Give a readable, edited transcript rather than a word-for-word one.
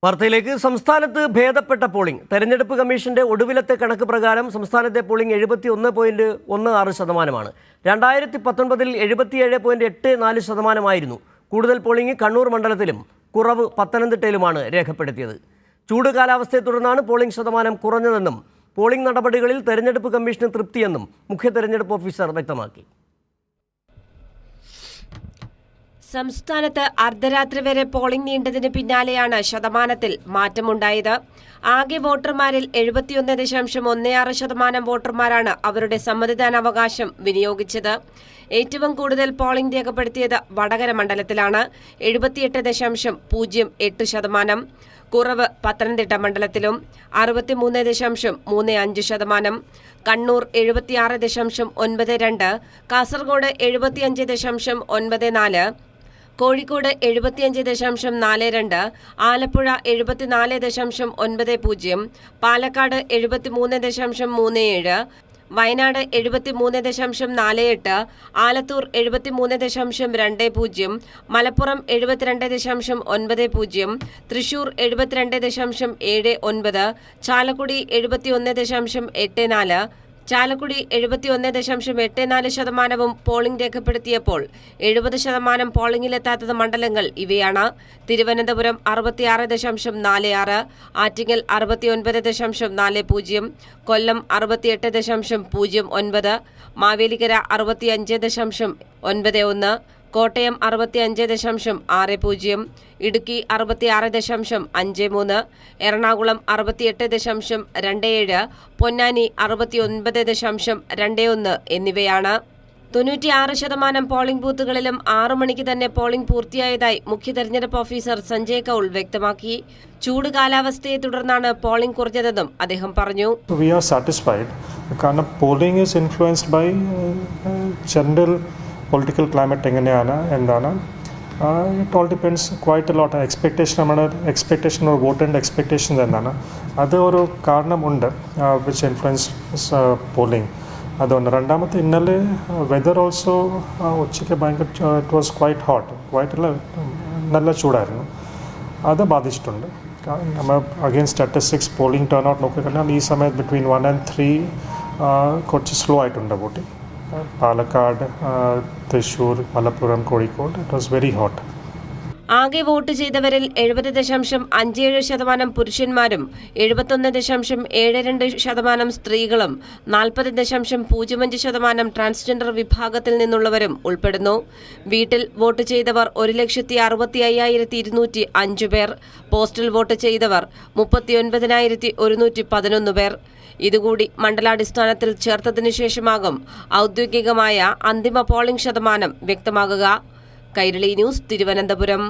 വാർത്തയിലേക്ക്. സംസ്ഥാനത്ത് ഭേദപ്പെട്ട പോളിംഗ്. തെരഞ്ഞെടുപ്പ് കമ്മീഷന്റെ ഒടുവിലത്തെ കണക്ക് പ്രകാരം സംസ്ഥാനത്തെ പോളിംഗ് 71.16%. 2019 77.84%. കൂടുതൽ പോളിംഗ് കണ്ണൂർ മണ്ഡലത്തിലും കുറവ് പത്തനംതിട്ടയിലുമാണ് രേഖപ്പെടുത്തിയത്. ചൂട് കാലാവസ്ഥയെ തുടർന്നാണ് പോളിംഗ് ശതമാനം കുറഞ്ഞതെന്നും പോളിംഗ് നടപടികളിൽ തെരഞ്ഞെടുപ്പ് കമ്മീഷന് തൃപ്തിയെന്നും മുഖ്യ തെരഞ്ഞെടുപ്പ് ഓഫീസർ വ്യക്തമാക്കി. സംസ്ഥാനത്ത് അർദ്ധരാത്രി വരെ പോളിംഗ് നീണ്ടതിന് പിന്നാലെയാണ് ശതമാനത്തിൽ മാറ്റമുണ്ടായത്. ആകെ വോട്ടർമാരിൽ 71.16% വോട്ടർമാരാണ് അവരുടെ സമ്മതിദാനാവകാശം വിനിയോഗിച്ചത്. ഏറ്റവും കൂടുതൽ പോളിംഗ് രേഖപ്പെടുത്തിയത് വടകര മണ്ഡലത്തിലാണ്, 78.08%. കുറവ് പത്തനംതിട്ട മണ്ഡലത്തിലും 63.35%. കണ്ണൂർ 76.92%, കാസർഗോഡ് 75.94%, കോഴിക്കോട് 75.42%, ആലപ്പുഴ 74.90%, പാലക്കാട് 73.37%, വയനാട് 73.48%, ആലത്തൂർ 73.20%, മലപ്പുറം 72.90%, തൃശൂർ 72.79%, ചാലക്കുടി 71.84%, ചാലക്കുടി 71.84% പോളിംഗ് രേഖപ്പെടുത്തിയപ്പോൾ 70% പോളിംഗിലെത്താത്തത് മണ്ഡലങ്ങൾ ഇവയാണ്: തിരുവനന്തപുരം 66.46%, ആറ്റിങ്ങൽ 69.40%, കൊല്ലം 68.09%, മാവേലിക്കര 65.91%, കോട്ടയം 65.60%, ഇടുക്കി 66.53%, എറണാകുളം 68.27%, പൊന്നാനി 69.21% എന്നിവയാണ്. 96% പോളിംഗ് ബൂത്തുകളിലും 6 മണിക്ക് തന്നെ പോളിംഗ് പൂർത്തിയായതായി മുഖ്യ തെരഞ്ഞെടുപ്പ് ഓഫീസർ സഞ്ജയ് കൌൾ വ്യക്തമാക്കി. ചൂട് കാലാവസ്ഥയെ തുടർന്നാണ് പോളിംഗ് കുറഞ്ഞതെന്നും അദ്ദേഹം പറഞ്ഞു. We are satisfied കാരണം polling is influenced by general political climate എങ്ങനെയാണ് എന്താണ്. It all depends quite a lot. Expectation ഒരു വോട്ടറിൻ്റെ എക്സ്പെക്ടേഷൻസ് എന്താണ്, അത് ഒരു കാരണമുണ്ട് വിച്ച് ഇൻഫ്ലുവൻസ് പോളിംഗ്. അതുകൊണ്ട് രണ്ടാമത്തെ ഇന്നലെ വെതർ ഓൾസോ ഉച്ചയ്ക്ക് ഭയങ്കര ഇറ്റ് വാസ് ക്വൈറ്റ് ഹോട്ട്, നല്ല ചൂടായിരുന്നു, അത് ബാധിച്ചിട്ടുണ്ട്. നമ്മൾ again statistics polling turn out നോക്കിക്കഴിഞ്ഞാൽ ഈ സമയത്ത് ബിറ്റ്വീൻ 1 and 3 കുറച്ച് സ്ലോ ആയിട്ടുണ്ട് voting. Palakkad, Thrissur, Malappuram, Kozhikode it was very hot. ആകെ വോട്ട് ചെയ്തവരിൽ 70.57% പുരുഷന്മാരും 71.72% സ്ത്രീകളും 40.05% ട്രാൻസ്ജെൻഡർ വിഭാഗത്തിൽ നിന്നുള്ളവരും ഉൾപ്പെടുന്നു. വീട്ടിൽ വോട്ട് ചെയ്തവർ 1,65,205 പേർ. പോസ്റ്റൽ വോട്ട് ചെയ്തവർ 39,111 പേർ. ഇതുകൂടി മണ്ഡലാടിസ്ഥാനത്തിൽ ചേർത്തതിനു ശേഷമാകും ഔദ്യോഗികമായ അന്തിമ പോളിംഗ് ശതമാനം വ്യക്തമാകുക. കൈരളി ന്യൂസ്, തിരുവനന്തപുരം.